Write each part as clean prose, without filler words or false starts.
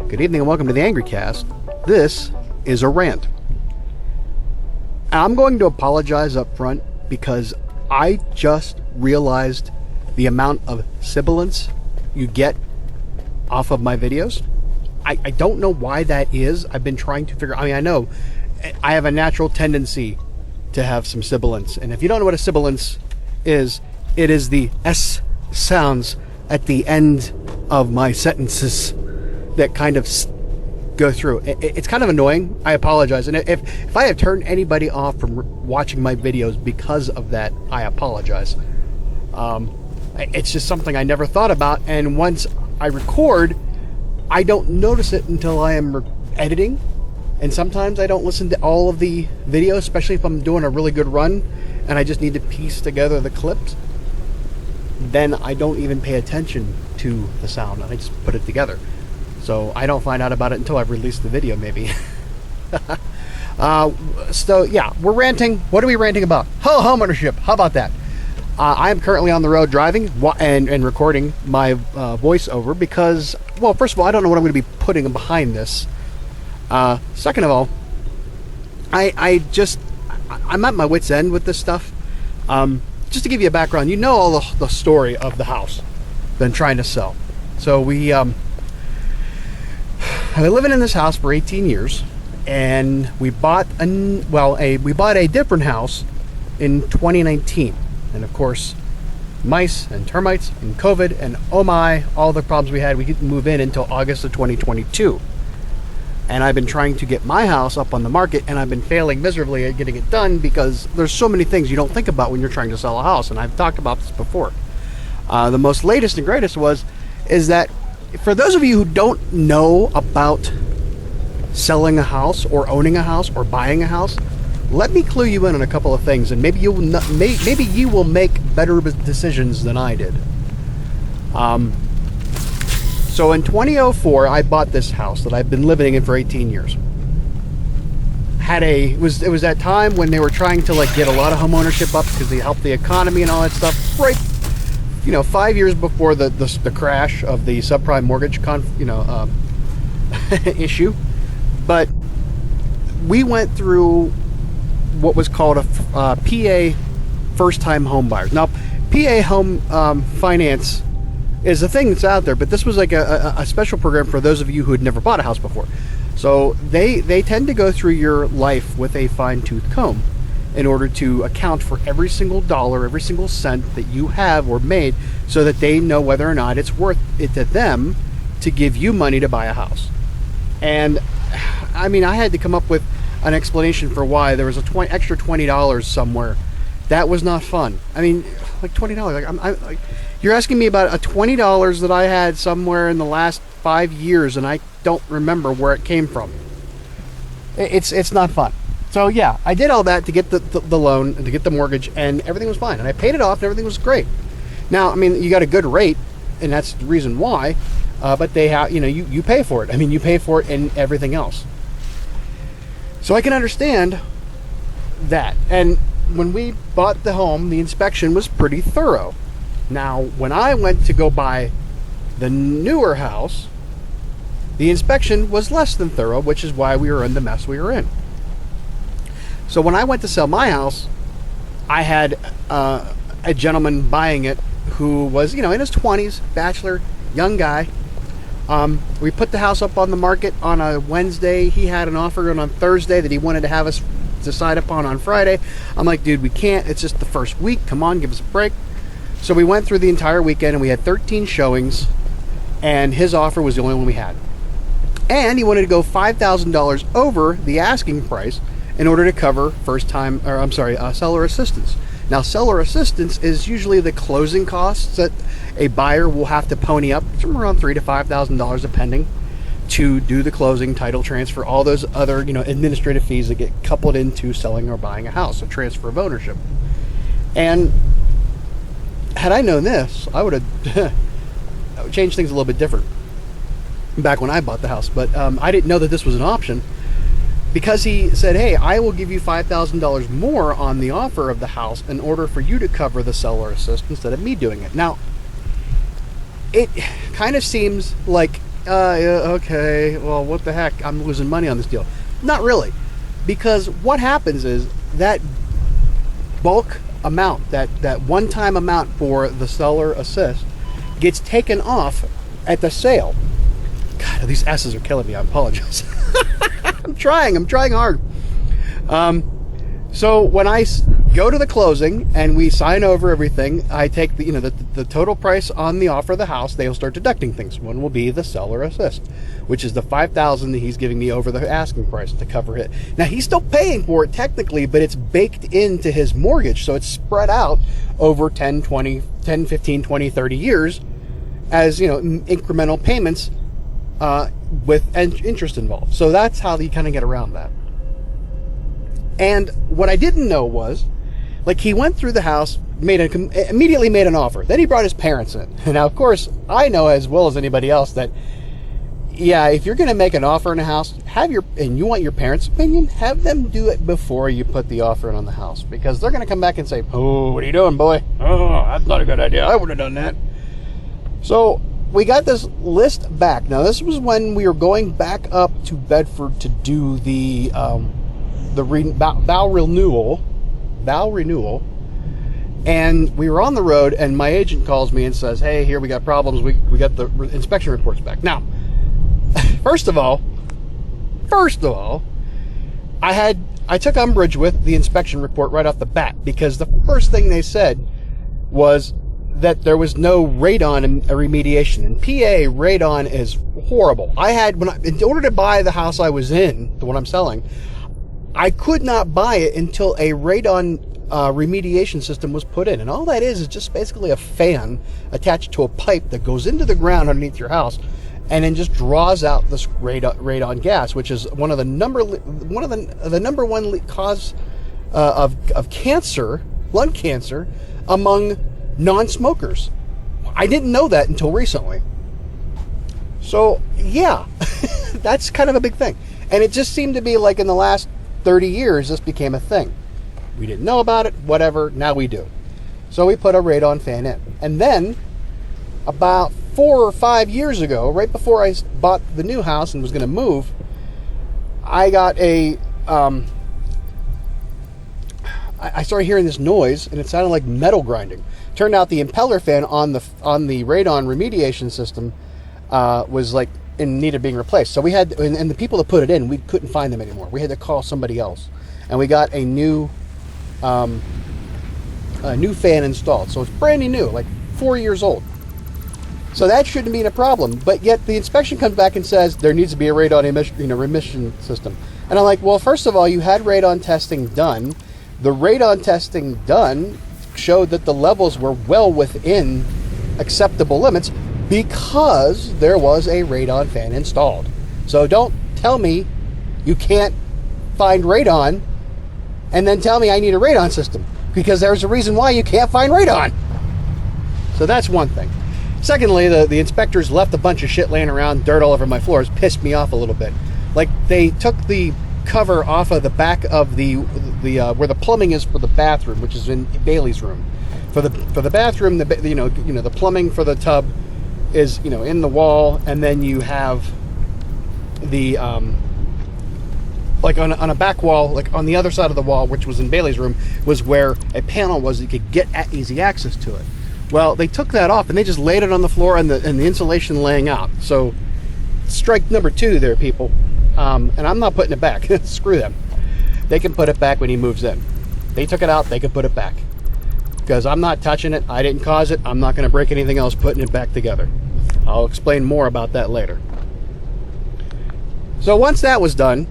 Good evening and welcome to the Angry Cast. This is a rant. I'm going to apologize up front because I just realized the amount of sibilance you get off of my videos. I don't know why that is. I've been trying to figure. I mean, I know I have a natural tendency to have some sibilance, and if you don't know what a sibilance is, it is the S sounds at the end of my sentences that kind of go through. It's kind of annoying. I apologize. And if I have turned anybody off from watching my videos because of that, I apologize. It's just something I never thought about. And once I record, I don't notice it until I am editing. And sometimes I don't listen to all of the videos, especially if I'm doing a really good run and I just need to piece together the clips. Then I don't even pay attention to the sound. I just put it together. So I don't find out about it until I've released the video, maybe. So yeah, we're ranting. What are we ranting about? Homeownership. How about that? I am currently on the road driving and recording my voiceover because, well, first of all, I don't know what I'm going to be putting behind this. Second of all, I'm at my wit's end with this stuff. Just to give you a background, you know all the story of the house been trying to sell. So I've been living in this house for 18 years, and we bought a different house in 2019. And of course, mice and termites and COVID and oh my, all the problems we had, we didn't move in until August of 2022. And I've been trying to get my house up on the market, and I've been failing miserably at getting it done because there's so many things you don't think about when you're trying to sell a house, and I've talked about this before. The most latest and greatest is that for those of you who don't know about selling a house or owning a house or buying a house, let me clue you in on a couple of things, and maybe you will make better decisions than I did. So in 2004, I bought this house that I've been living in for 18 years. It was that time when they were trying to get a lot of homeownership up because they helped the economy and all that stuff. Right, 5 years before the crash of the subprime mortgage issue. But we went through what was called a PA first-time home buyers. Now, PA home finance is a thing that's out there, but this was like a special program for those of you who had never bought a house before. So they tend to go through your life with a fine-tooth comb in order to account for every single dollar, every single cent that you have or made, so that they know whether or not it's worth it to them to give you money to buy a house. And I mean, I had to come up with an explanation for why there was extra $20 somewhere. That was not fun. I mean, like $20. You're asking me about a $20 that I had somewhere in the last 5 years, and I don't remember where it came from. It's not fun. So yeah, I did all that to get the loan and to get the mortgage, and everything was fine. And I paid it off, and everything was great. Now, I mean, you got a good rate, and that's the reason why. But they have, you pay for it. I mean, you pay for it and everything else. So I can understand that. And when we bought the home, the inspection was pretty thorough. Now, when I went to go buy the newer house, the inspection was less than thorough, which is why we were in the mess we were in. So when I went to sell my house, I had a gentleman buying it who was, in his 20s, bachelor, young guy. We put the house up on the market on a Wednesday. He had an offer on Thursday that he wanted to have us decide upon on Friday. I'm like, dude, we can't. It's just the first week. Come on, give us a break. So we went through the entire weekend, and we had 13 showings, and his offer was the only one we had. And he wanted to go $5,000 over the asking price in order to cover seller assistance. Now, seller assistance is usually the closing costs that a buyer will have to pony up, somewhere around $3,000 to $5,000 depending, to do the closing, title transfer, all those other administrative fees that get coupled into selling or buying a house, a transfer of ownership. And had I known this, I would have changed things a little bit different back when I bought the house. But I didn't know that this was an option. because he said, hey, I will give you $5,000 more on the offer of the house in order for you to cover the seller assist instead of me doing it. Now, it kind of seems like, okay, well, what the heck? I'm losing money on this deal. Not really. Because what happens is that bulk amount, that one-time amount for the seller assist gets taken off at the sale. God, these S's are killing me. I apologize. I'm trying hard. So when I go to the closing and we sign over everything, I take the total price on the offer of the house. They'll start deducting things. One will be the seller assist, which is the $5,000 that he's giving me over the asking price to cover it. Now he's still paying for it technically, but it's baked into his mortgage, so it's spread out over 10, 15, 20, 30 years as, incremental payments with interest involved. So that's how you kind of get around that. And what I didn't know was, like, he went through the house, immediately made an offer. Then he brought his parents in. And now, of course, I know as well as anybody else that, yeah, if you're going to make an offer in a house, and you want your parents' opinion, have them do it before you put the offer in on the house. Because they're going to come back and say, oh, what are you doing, boy? Oh, that's not a good idea. I would have done that. So we got this list back. Now, this was when we were going back up to Bedford to do the vow renewal, and we were on the road, and my agent calls me and says, hey, here, we got problems. We got the inspection reports back. Now, first of all, I took umbrage with the inspection report right off the bat, because the first thing they said was that there was no radon remediation. In PA, radon is horrible. In order to buy the house I was in, the one I'm selling, I could not buy it until a radon remediation system was put in. And all that is just basically a fan attached to a pipe that goes into the ground underneath your house and then just draws out this radon gas, which is one of the number one cause of cancer, lung cancer, among non-smokers. I didn't know that until recently. So yeah, that's kind of a big thing. And it just seemed to be like in the last 30 years, this became a thing. We didn't know about it, whatever, now we do. So we put a radon fan in. And then, about 4 or 5 years ago, right before I bought the new house and was going to move, I got I started hearing this noise, and it sounded like metal grinding. Turned out the impeller fan on the radon remediation system was like in need of being replaced. So we had, and the people that put it in, we couldn't find them anymore. We had to call somebody else, and we got a new fan installed. So it's brand new, like 4 years old. So that shouldn't be a problem. But yet the inspection comes back and says there needs to be a radon emission system. And I'm like, well, first of all, you had radon testing done. The radon testing done showed that the levels were well within acceptable limits, because there was a radon fan installed. So don't tell me you can't find radon and then tell me I need a radon system, because there's a reason why you can't find radon. So that's one thing. Secondly, the inspectors left a bunch of shit laying around, dirt all over my floors. Pissed me off a little bit. Like, they took the cover off of the back of the where the plumbing is for the bathroom, which is in Bailey's room. For the bathroom, the plumbing for the tub is in the wall, and then you have the like on a back wall, like on the other side of the wall, which was in Bailey's room, was where a panel was that you could get easy access to it. Well, they took that off and they just laid it on the floor, and the insulation laying out. So strike number 2 there, people. And I'm not putting it back. Screw them. They can put it back when he moves in. They took it out, they can put it back. Because I'm not touching it. I didn't cause it. I'm not going to break anything else putting it back together. I'll explain more about that later. So once that was done,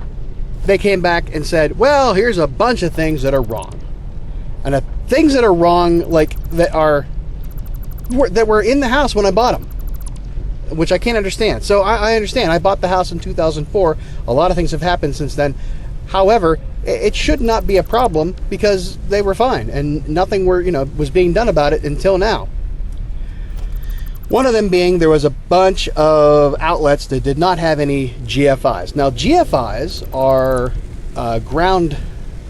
they came back and said, well, here's a bunch of things that are wrong. And the things that are wrong, like, that were in the house when I bought them, which I can't understand. So I understand. I bought the house in 2004. A lot of things have happened since then. However, it should not be a problem, because they were fine and nothing was being done about it until now. One of them being, there was a bunch of outlets that did not have any GFIs. Now, GFIs are ground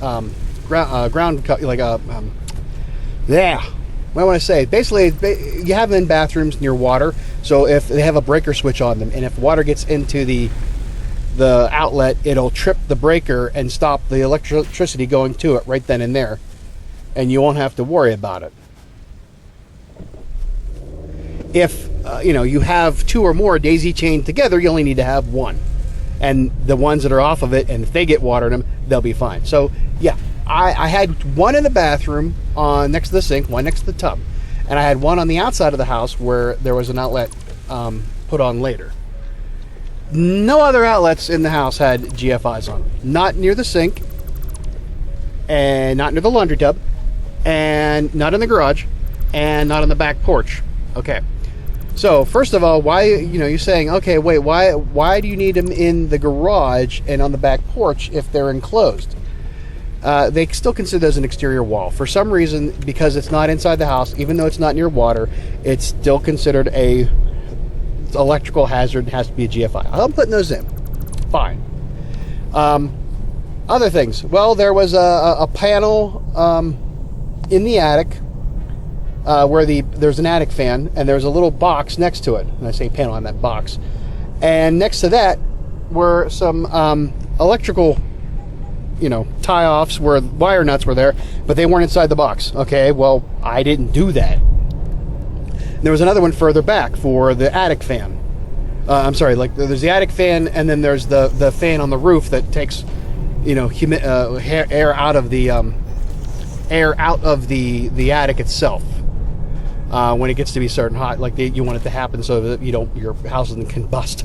like a yeah. What do I want to say? Basically, you have them in bathrooms near water. So if they have a breaker switch on them, and if water gets into the outlet, it'll trip the breaker and stop the electricity going to it right then and there, and you won't have to worry about it. If you have two or more daisy chained together, you only need to have one, and the ones that are off of it, and if they get water in them, they'll be fine. So yeah, I had one in the bathroom next to the sink, one next to the tub, and I had one on the outside of the house where there was an outlet put on later. No other outlets in the house had GFIs on them. Not near the sink, and not near the laundry tub, and not in the garage, and not on the back porch. Okay. So first of all, why you're saying, okay, wait, why do you need them in the garage and on the back porch if they're enclosed? They still consider those an exterior wall. For some reason, because it's not inside the house, even though it's not near water, it's still considered a electrical hazard and has to be a GFI. I'm putting those in. Fine. Other things. Well, there was a panel in the attic where there's an attic fan, and there's a little box next to it. And I say panel, I meant box. And next to that were some electrical tie-offs where wire nuts were there, but they weren't inside the box. Okay, well, I didn't do that. There was another one further back for the attic fan. I'm sorry, like there's the attic fan, and then there's the fan on the roof that takes, air out of the the attic itself. When it gets to be certain hot, like you want it to happen so that your house doesn't combust.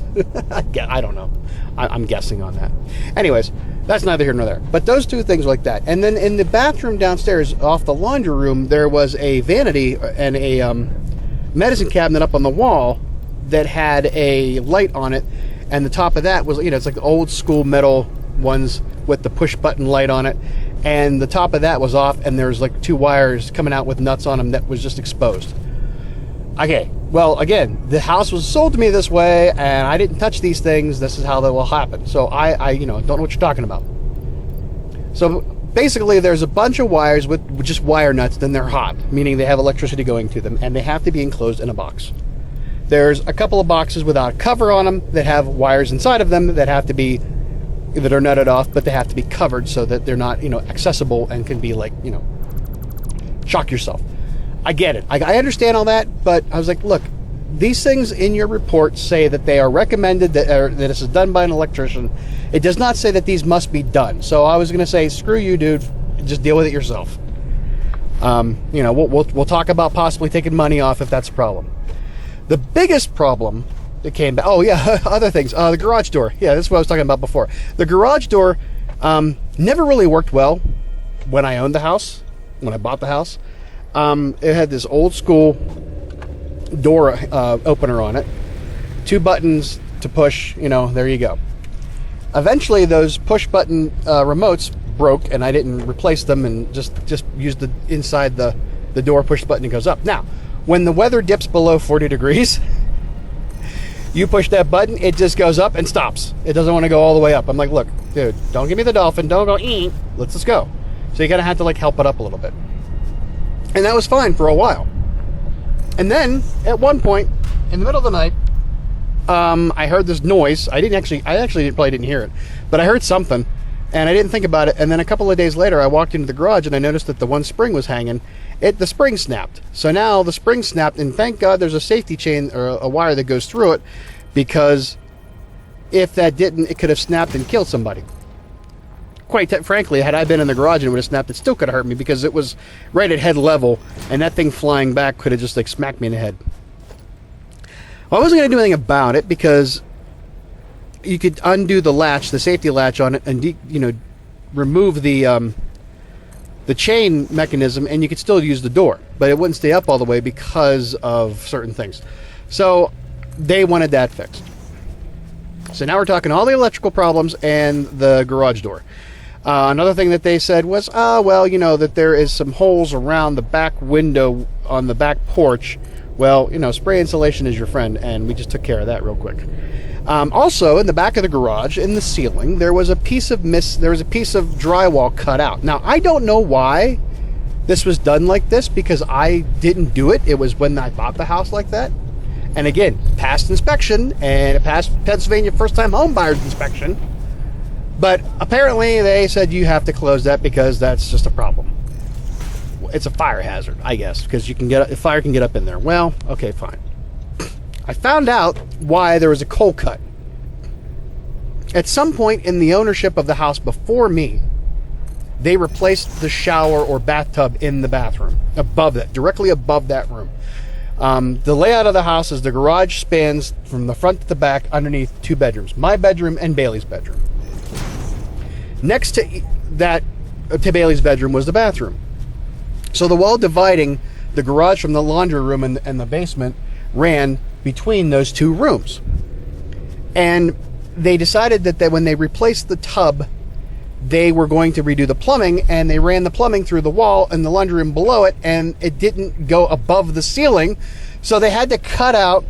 I don't know. I'm guessing on that. Anyways, that's neither here nor there. But those two things like that. And then in the bathroom downstairs, off the laundry room, there was a vanity and a medicine cabinet up on the wall that had a light on it, and the top of that was, it's like the old school metal ones with the push button light on it, and the top of that was off, and there was like two wires coming out with nuts on them that was just exposed. Okay, well, again, the house was sold to me this way, and I didn't touch these things. This is how that will happen. So I don't know what you're talking about. So basically, there's a bunch of wires with just wire nuts, then they're hot, meaning they have electricity going to them, and they have to be enclosed in a box. There's a couple of boxes without a cover on them that have wires inside of them that are nutted off, but they have to be covered so that they're not, accessible and can be like, shock yourself. I get it. I understand all that, but I was like, look, these things in your report say that they are recommended, that this is done by an electrician. It does not say that these must be done. So I was going to say, screw you, dude. Just deal with it yourself. We'll talk about possibly taking money off if that's a problem. The biggest problem that came back, other things. The garage door. Yeah, that's what I was talking about before. The garage door never really worked well when I owned the house, when I bought the house. It had this old school door opener on it, two buttons to push, there you go. Eventually those push button remotes broke, and I didn't replace them, and just used the inside the door push button, it goes up. Now, when the weather dips below 40 degrees, you push that button, it just goes up and stops. It doesn't want to go all the way up. I'm like, look, dude, don't give me the dolphin, don't go, let's just go. So you gotta have to like help it up a little bit. And that was fine for a while. And then, at one point, in the middle of the night, I heard this noise. I actually probably didn't hear it, but I heard something, and I didn't think about it. And then a couple of days later, I walked into the garage, and I noticed that the one spring was hanging. The spring snapped. So now the spring snapped, and thank God there's a safety chain or a wire that goes through it, because if that didn't, it could have snapped and killed somebody. Quite frankly, had I been in the garage and it would have snapped, it still could have hurt me, because it was right at head level, and that thing flying back could have just like smacked me in the head. Well, I wasn't going to do anything about it, because you could undo the latch, the safety latch on it, and remove the chain mechanism, and you could still use the door, but it wouldn't stay up all the way because of certain things. So they wanted that fixed. So now we're talking all the electrical problems and the garage door. Another thing that they said was, that there is some holes around the back window on the back porch. Well, spray insulation is your friend, and we just took care of that real quick. Also, in the back of the garage, in the ceiling, there was a piece of drywall cut out. Now, I don't know why this was done like this, because I didn't do it. It was when I bought the house like that. And again, passed inspection, and it passed Pennsylvania first-time home buyers inspection. But apparently they said you have to close that because that's just a problem. It's a fire hazard, I guess, because fire can get up in there. Well, okay, fine. I found out why there was a cold cut. At some point in the ownership of the house before me, they replaced the shower or bathtub in the bathroom, above that, directly above that room. The layout of the house is the garage spans from the front to the back underneath 2 bedrooms, my bedroom and Bailey's bedroom. Next to Bailey's bedroom was the bathroom. So the wall dividing the garage from the laundry room and the basement ran between those 2 rooms. And they decided that when they replaced the tub, they were going to redo the plumbing, and they ran the plumbing through the wall in the laundry room below it, and it didn't go above the ceiling. So they had to cut out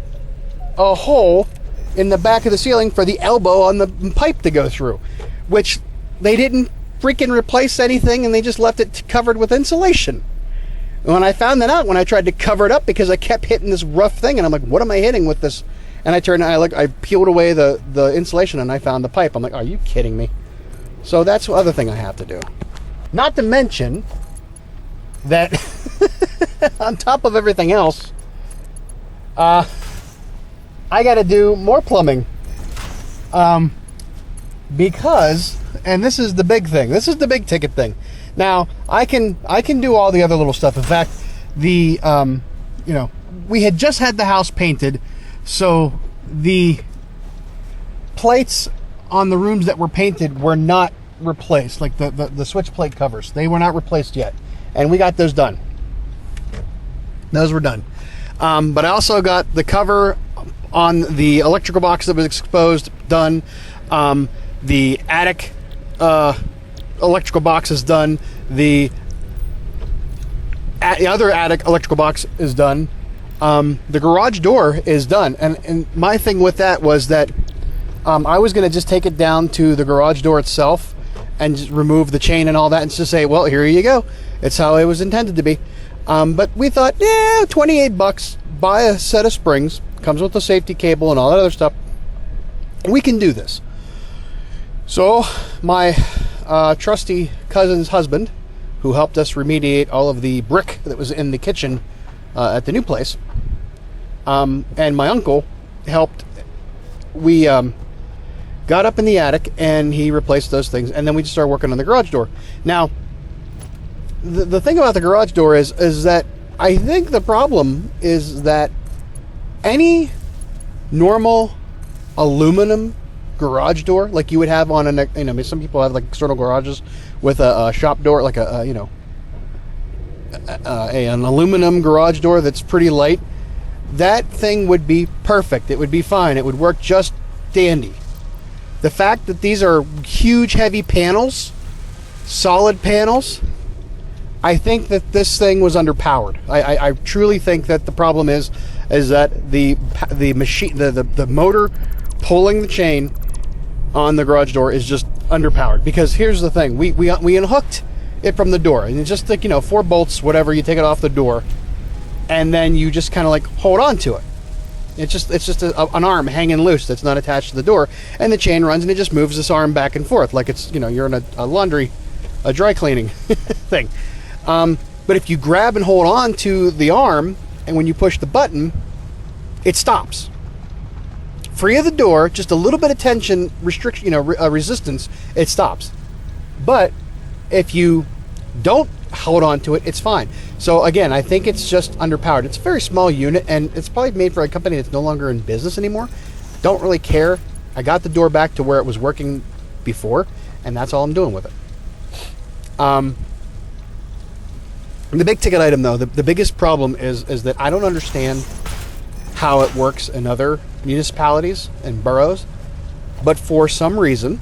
a hole in the back of the ceiling for the elbow on the pipe to go through, which they didn't freaking replace anything, and they just left it covered with insulation. When I found that out, when I tried to cover it up, because I kept hitting this rough thing, and I'm like, what am I hitting with this? And I peeled away the insulation, and I found the pipe. I'm like, are you kidding me? So that's the other thing I have to do. Not to mention that on top of everything else, I got to do more plumbing. Because, and this is the big thing. This is the big ticket thing. Now, I can do all the other little stuff. In fact, we had just had the house painted, so the plates on the rooms that were painted were not replaced, like the switch plate covers. They were not replaced yet, and we got those done. Those were done. But I also got the cover on the electrical box that was exposed done. The attic electrical box is done. The other attic electrical box is done. The garage door is done. And my thing with that was that I was going to just take it down to the garage door itself and just remove the chain and all that, and just say, well, here you go. It's how it was intended to be. But we thought, $28, buy a set of springs, comes with a safety cable and all that other stuff. We can do this. So my trusty cousin's husband, who helped us remediate all of the brick that was in the kitchen at the new place, and my uncle helped. We got up in the attic, and he replaced those things, and then we just started working on the garage door. Now, the thing about the garage door is that I think the problem is that any normal aluminum garage door, like you would have on some people have like external garages with a shop door, like an aluminum garage door that's pretty light. That thing would be perfect. It would be fine. It would work just dandy. The fact that these are huge, heavy panels, solid panels, I think that this thing was underpowered. I truly think that the problem is that the machine, the motor pulling the chain on the garage door is just underpowered. Because here's the thing, we unhooked it from the door, and it's just like 4 bolts, whatever. You take it off the door, and then you just kind of like hold on to it. It's just an arm hanging loose that's not attached to the door, and the chain runs, and it just moves this arm back and forth like it's you're in a dry cleaning thing. But if you grab and hold on to the arm, and when you push the button, it stops. Free of the door, just a little bit of tension, restriction, resistance, it stops. But if you don't hold on to it, it's fine. So again, I think it's just underpowered. It's a very small unit, and it's probably made for a company that's no longer in business anymore. Don't really care. I got the door back to where it was working before, and that's all I'm doing with it. The big ticket item, though, the biggest problem is that I don't understand how it works in other municipalities and boroughs, but for some reason,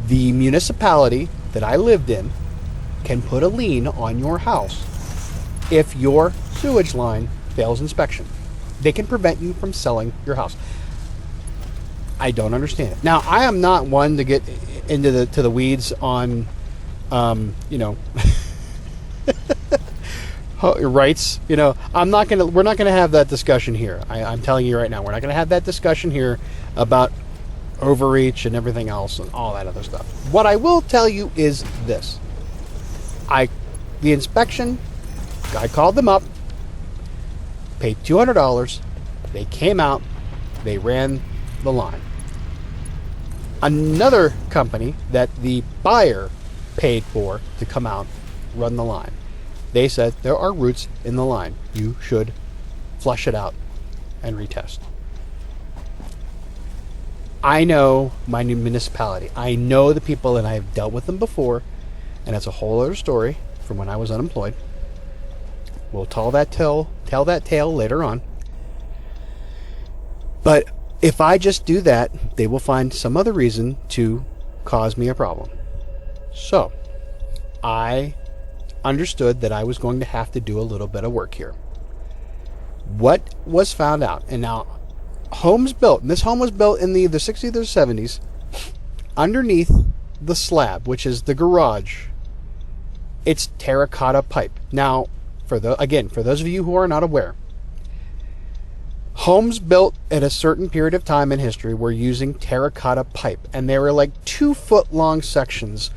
the municipality that I lived in can put a lien on your house if your sewage line fails inspection. They can prevent you from selling your house. I don't understand it. Now, I am not one to get into the weeds on, rights. We're not gonna have that discussion here. I'm telling you right now, we're not gonna have that discussion here about overreach and everything else and all that other stuff. What I will tell you is this: the inspection, I called them up, paid $200. They came out, they ran the line. Another company that the buyer paid for to come out, run the line. They said there are roots in the line. You should flush it out and retest. I know my new municipality. I know the people, and I have dealt with them before, and it's a whole other story from when I was unemployed. We'll tell that tale later on. But if I just do that, they will find some other reason to cause me a problem. So, I understood that I was going to have to do a little bit of work here. What was found out, and now homes built, and this home was built in the 60s or 70s, underneath the slab, which is the garage, it's terracotta pipe. Now, for those of you who are not aware, homes built at a certain period of time in history were using terracotta pipe, and they were like 2-foot long sections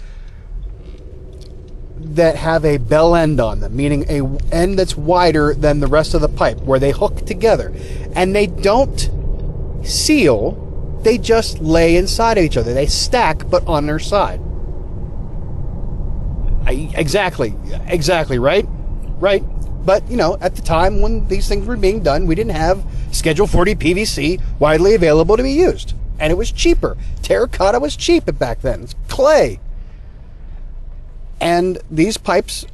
that have a bell end on them, meaning a end that's wider than the rest of the pipe, where they hook together, and they don't seal, they just lay inside of each other. They stack, but on their side. Exactly, right? But, at the time when these things were being done, we didn't have Schedule 40 PVC widely available to be used. And it was cheaper. Terracotta was cheap back then. It's clay. And these pipes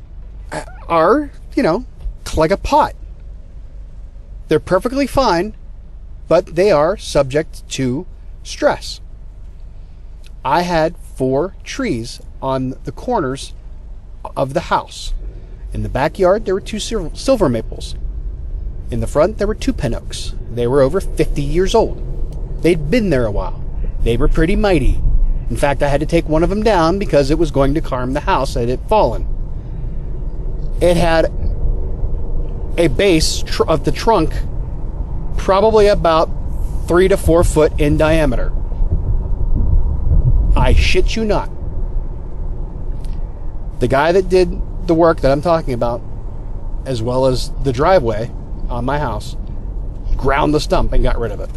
are, like a pot. They're perfectly fine, but they are subject to stress. I had 4 trees on the corners of the house. In the backyard, there were 2 silver maples. In the front, there were 2 pin oaks. They were over 50 years old. They'd been there a while. They were pretty mighty. In fact, I had to take one of them down because it was going to harm the house that had fallen. It had a base of the trunk probably about 3 to 4 foot in diameter. I shit you not. The guy that did the work that I'm talking about, as well as the driveway on my house, ground the stump and got rid of it.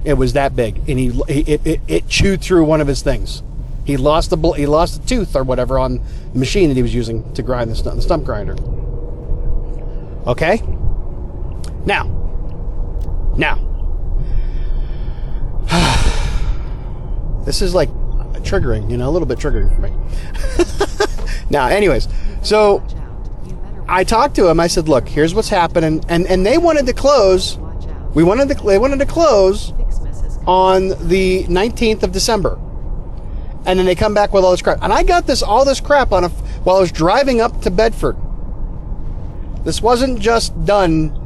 It was that big, and it chewed through one of his things. He lost a tooth or whatever on the machine that he was using to grind the stump grinder. Okay? Now. This is like triggering, a little bit triggering for me. Now, anyways, so I talked to him. I said, look, here's what's happening. And they wanted to close. They wanted to close on the 19th of December. And then they come back with all this crap. And I got all this crap while I was driving up to Bedford. This wasn't just done,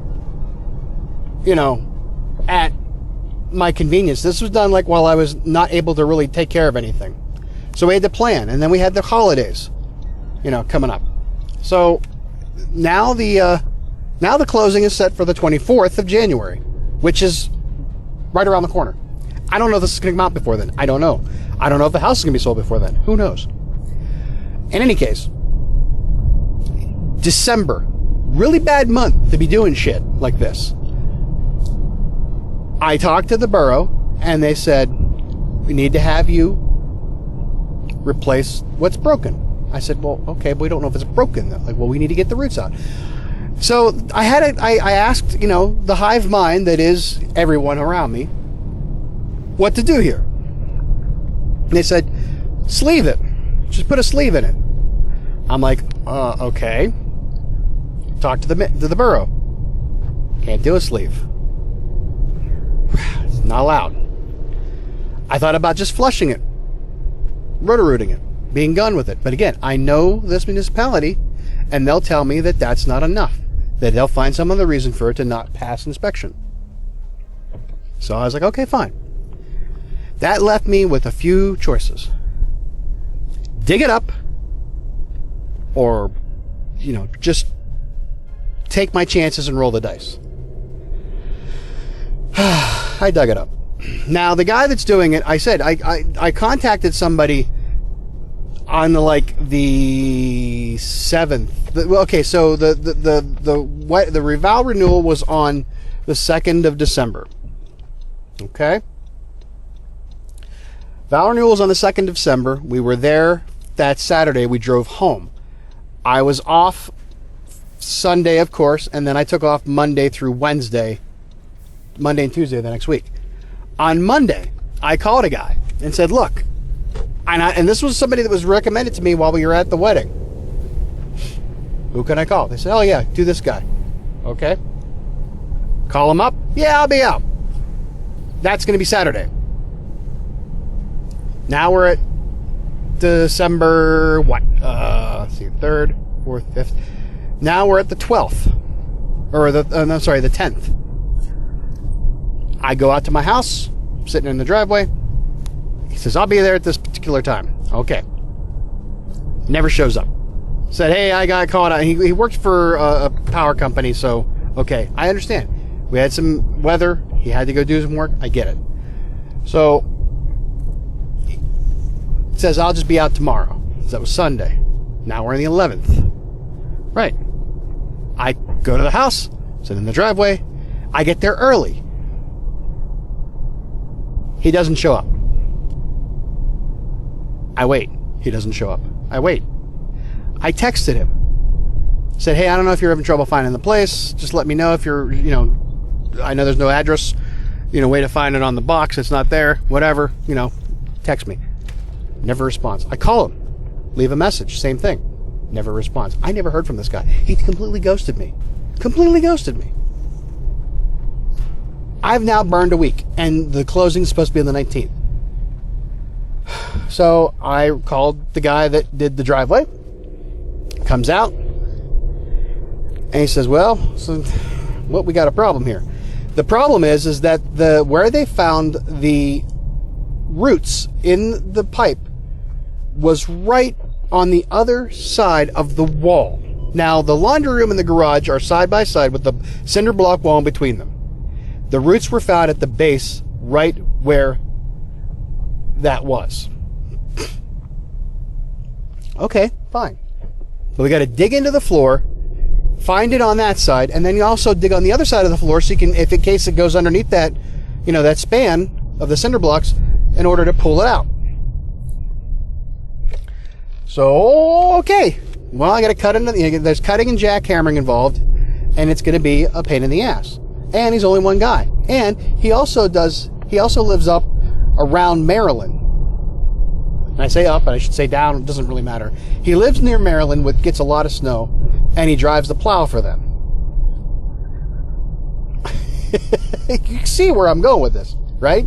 at my convenience. This was done like while I was not able to really take care of anything. So we had to plan. And then we had the holidays, coming up. So now the closing is set for the 24th of January, which is right around the corner. I don't know if this is going to come out before then. I don't know. I don't know if the house is going to be sold before then. Who knows? In any case, December, really bad month to be doing shit like this. I talked to the borough, and they said, we need to have you replace what's broken. I said, well, okay, but we don't know if it's broken, though. Like, well, we need to get the roots out. So I asked, the hive mind that is everyone around me, what to do here. And they said, sleeve it. Just put a sleeve in it. I'm like, okay. Talk to the borough. Can't do a sleeve. It's not allowed. I thought about just flushing it, roto-rooting it, being done with it. But again, I know this municipality, and they'll tell me that that's not enough. that they'll find some other reason for it to not pass inspection. So I was like, okay, fine. That left me with a few choices. Dig it up, or, just take my chances and roll the dice. I dug it up. Now, the guy that's doing it, I said, I contacted somebody on the 7th. Okay, so the reval renewal was on the 2nd of December. Okay? Vow renewal was on the 2nd of December. We were there that Saturday. We drove home. I was off Sunday, of course, and then I took off Monday through Wednesday. Monday and Tuesday the next week. On Monday, I called a guy and said, look, and this was somebody that was recommended to me while we were at the wedding. Who can I call? They said, oh yeah, do this guy. Okay. Call him up. Yeah, I'll be out. That's going to be Saturday. Now we're at December, let's see, 3rd, 4th, 5th. Now we're at the 12th. Or the 10th. I go out to my house, sitting in the driveway. He says, I'll be there at this particular time. Okay. Never shows up. Said, hey, I got called out. He worked for a power company, so, okay, I understand. We had some weather. He had to go do some work. I get it. So, he says, I'll just be out tomorrow. So that was Sunday. Now we're on the 11th. Right. I go to the house, sit in the driveway. I get there early. He doesn't show up. I wait. He doesn't show up. I wait. I texted him. Said, hey, I don't know if you're having trouble finding the place. Just let me know if you're, I know there's no address, way to find it on the box. It's not there. Whatever, text me. Never responds. I call him. Leave a message. Same thing. Never responds. I never heard from this guy. He completely ghosted me. Completely ghosted me. I've now burned a week, and the closing is supposed to be on the 19th. So I called the guy that did the driveway. Comes out, and he says, well, we got a problem here. The problem is that where they found the roots in the pipe was right on the other side of the wall. Now, the laundry room and the garage are side by side with the cinder block wall in between them. The roots were found at the base, right where that was. Okay, fine. But we got to dig into the floor, find it on that side, and then you also dig on the other side of the floor so you can, if in case it goes underneath that, that span of the cinder blocks, in order to pull it out. So, okay. Well, I got to cut into there's cutting and jackhammering involved, and it's going to be a pain in the ass. And he's only one guy. And he also lives up around Maryland. And I say up, and I should say down, it doesn't really matter. He lives near Maryland, gets a lot of snow, and he drives the plow for them. You can see where I'm going with this, right?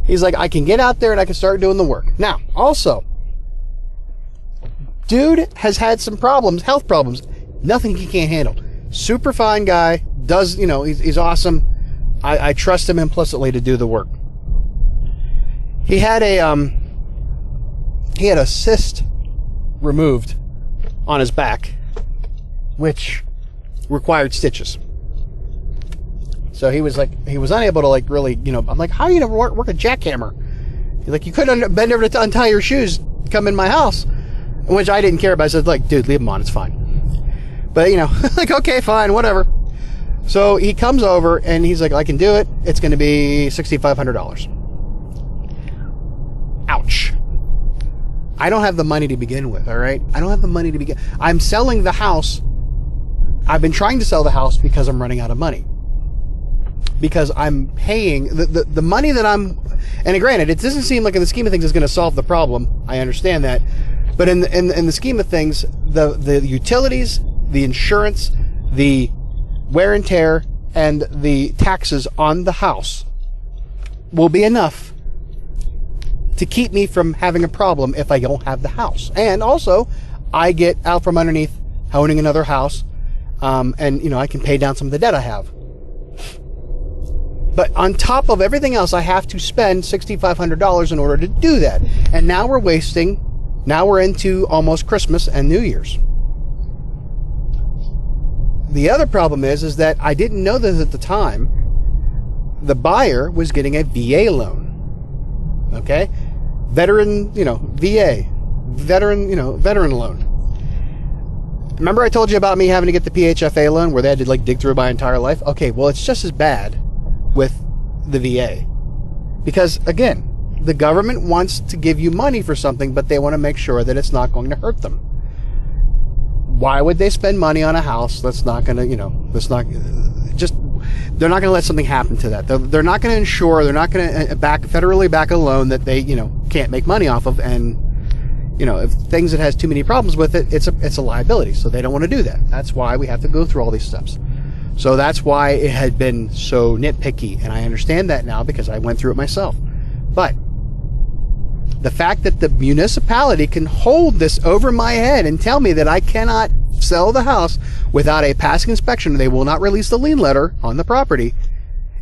He's like, I can get out there and I can start doing the work. Now, also, dude has had some problems, health problems, nothing he can't handle. Super fine guy, does, he's awesome. I trust him implicitly to do the work. He had a cyst removed on his back, which required stitches. So he was unable to really, I'm like, how do you never work a jackhammer? He's like, you couldn't bend over to untie your shoes, come in my house, which I didn't care about. I said, dude, leave them on, it's fine. But, okay, fine, whatever. So he comes over and he's like, I can do it. It's going to be $6,500. Ouch. I don't have the money to begin with, all right? I don't have the money to begin. I'm selling the house. I've been trying to sell the house because I'm running out of money. Because I'm paying the money that I'm, and granted, it doesn't seem like in the scheme of things it's going to solve the problem. I understand that. But in the scheme of things, the utilities, the insurance, the wear and tear, and the taxes on the house will be enough to keep me from having a problem if I don't have the house. And also, I get out from underneath owning another house. And, I can pay down some of the debt I have. But on top of everything else, I have to spend $6,500 in order to do that. And now we're into almost Christmas and New Year's. The other problem is that I didn't know this at the time. The buyer was getting a VA loan. Okay? Veteran, VA. Veteran loan. Remember I told you about me having to get the PHFA loan where they had to dig through my entire life? Okay, well, it's just as bad with the VA. Because, again, the government wants to give you money for something, but they want to make sure that it's not going to hurt them. Why would they spend money on a house that's not going to, they're not going to let something happen to that. They're not going to insure, they're not going to federally back a loan that they, can't make money off of. And, if things that has too many problems with it, it's a liability. So they don't want to do that. That's why we have to go through all these steps. So that's why it had been so nitpicky. And I understand that now because I went through it myself. But the fact that the municipality can hold this over my head and tell me that I cannot sell the house without a passing inspection, they will not release the lien letter on the property,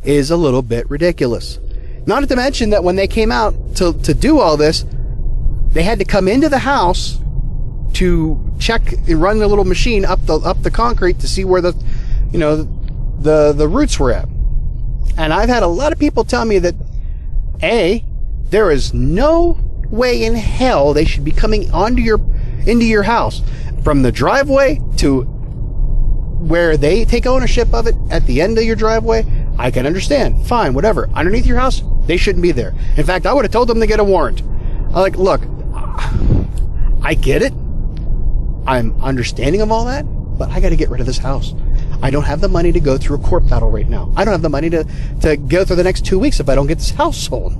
is a little bit ridiculous. Not to mention that when they came out to do all this, they had to come into the house to check and run the little machine up the concrete to see where the roots were at. And I've had a lot of people tell me that there is no way in hell they should be coming into your house from the driveway to where they take ownership of it at the end of your driveway. I can understand. Fine, whatever. Underneath your house, they shouldn't be there. In fact, I would have told them to get a warrant. Look, I get it. I'm understanding of all that, but I got to get rid of this house. I don't have the money to go through a court battle right now. I don't have the money to go through the next 2 weeks if I don't get this house sold.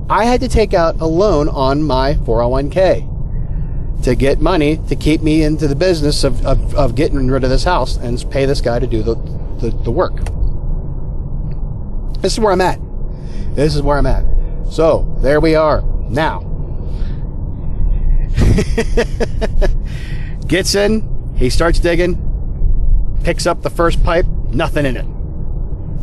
I had to take out a loan on my 401k to get money to keep me into the business of getting rid of this house and pay this guy to do the work. This is where I'm at. So, there we are. Now, gets in, he starts digging, picks up the first pipe, nothing in it.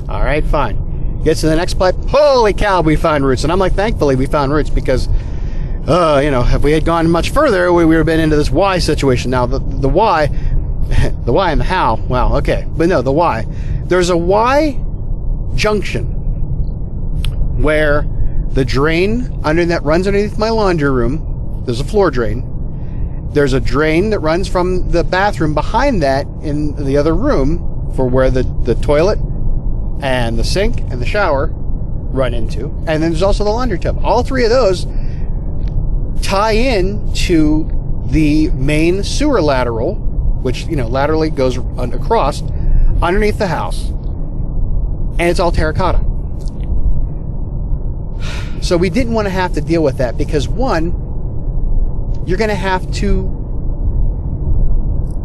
All right, fine. Gets to the next pipe, holy cow, we found roots. And I'm like, thankfully we found roots because, if we had gone much further, we would have been into this why situation. Now, the why, the why and the how, wow, okay. But no, the why. There's a Y junction where the drain that runs underneath my laundry room, there's a floor drain. There's a drain that runs from the bathroom behind that in the other room for where the toilet and the sink and the shower run into. And then there's also the laundry tub. All three of those tie in to the main sewer lateral, which, laterally goes across underneath the house. And it's all terracotta. So we didn't want to have to deal with that because, one, you're going to have to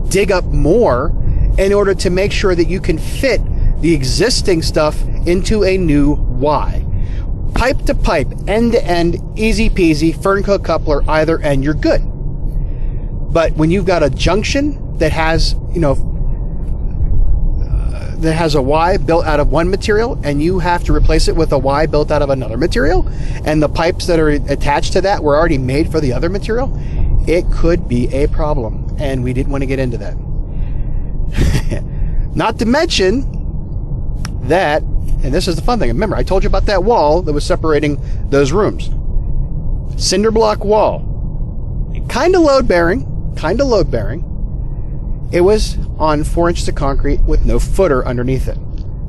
dig up more in order to make sure that you can fit the existing stuff into a new Y. Pipe to pipe, end to end, easy peasy, Fernco coupler, either end, you're good. But when you've got a junction that has, that has a Y built out of one material and you have to replace it with a Y built out of another material, and the pipes that are attached to that were already made for the other material, it could be a problem, and we didn't want to get into that. Not to mention that, and this is the fun thing, remember I told you about that wall that was separating those rooms. Cinder block wall. Kind of load bearing. It was on 4 inches of concrete with no footer underneath it.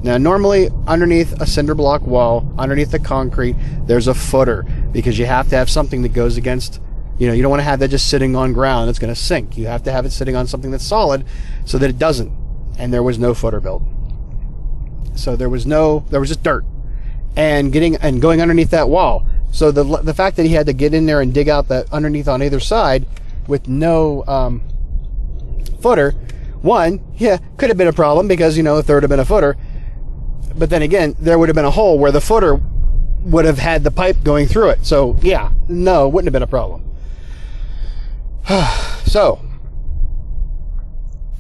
Now, normally underneath a cinder block wall, underneath the concrete, there's a footer because you have to have something that goes against, you don't want to have that just sitting on ground that's going to sink. You have to have it sitting on something that's solid so that it doesn't. And there was no footer built. So there was just dirt and going underneath that wall. So the fact that he had to get in there and dig out that underneath on either side with no footer, could have been a problem because, if there would have been a footer, but then again, there would have been a hole where the footer would have had the pipe going through it. So no, it wouldn't have been a problem. So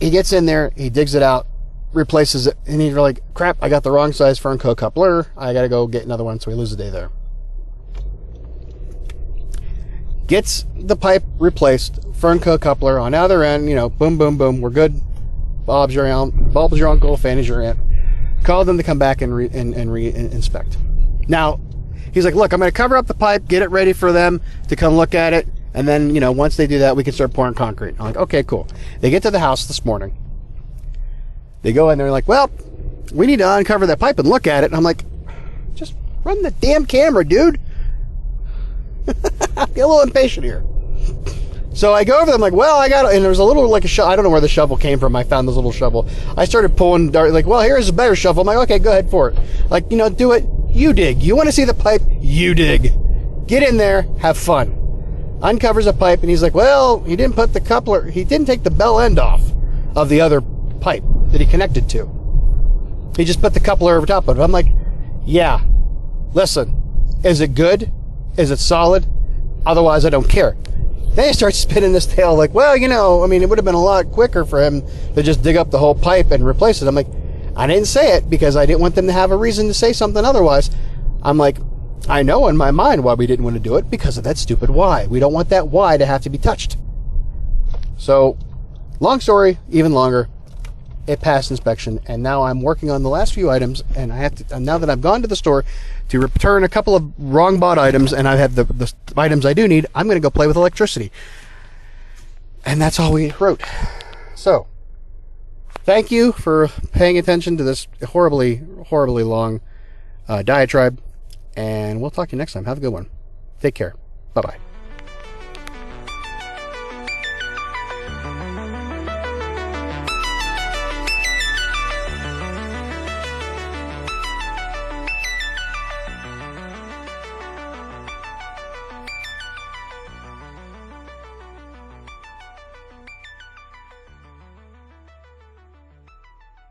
He gets in there, he digs it out, replaces it, and he's like, crap, I got the wrong size Fernco coupler. I got to go get another one, so he loses a day there. Gets the pipe replaced, Fernco coupler on the other end, boom, boom, boom, we're good. Bob's your uncle, Fanny's your aunt. Call them to come back and re-inspect. Now, he's like, look, I'm going to cover up the pipe, get it ready for them to come look at it, and then, once they do that, we can start pouring concrete. I'm like, okay, cool. They get to the house this morning. They go in there, like, well, we need to uncover that pipe and look at it. And I'm like, just run the damn camera, dude. Get a little impatient here. So I go over there, I'm like, well, and there's a little, like a shovel. I don't know where the shovel came from. I found this little shovel. I started pulling, like, well, here's a better shovel. I'm like, okay, go ahead for it. Like, do it. You dig. You want to see the pipe? You dig. Get in there. Have fun. Uncovers a pipe, and he's like, well, he didn't put the coupler, he didn't take the bell end off of the other pipe that he connected to. He just put the coupler over top of it. I'm like, yeah, listen, is it good? Is it solid? Otherwise, I don't care. Then he starts spinning this tale like, well, it would have been a lot quicker for him to just dig up the whole pipe and replace it. I'm like, I didn't say it because I didn't want them to have a reason to say something otherwise. I'm like, I know in my mind why we didn't want to do it, because of that stupid why. We don't want that why to have to be touched. So, long story, even longer, it passed inspection, and now I'm working on the last few items, and now that I've gone to the store to return a couple of wrong bought items, and I have the items I do need, I'm going to go play with electricity. And that's all we wrote. So, thank you for paying attention to this horribly, horribly long diatribe. And we'll talk to you next time. Have a good one. Take care. Bye-bye.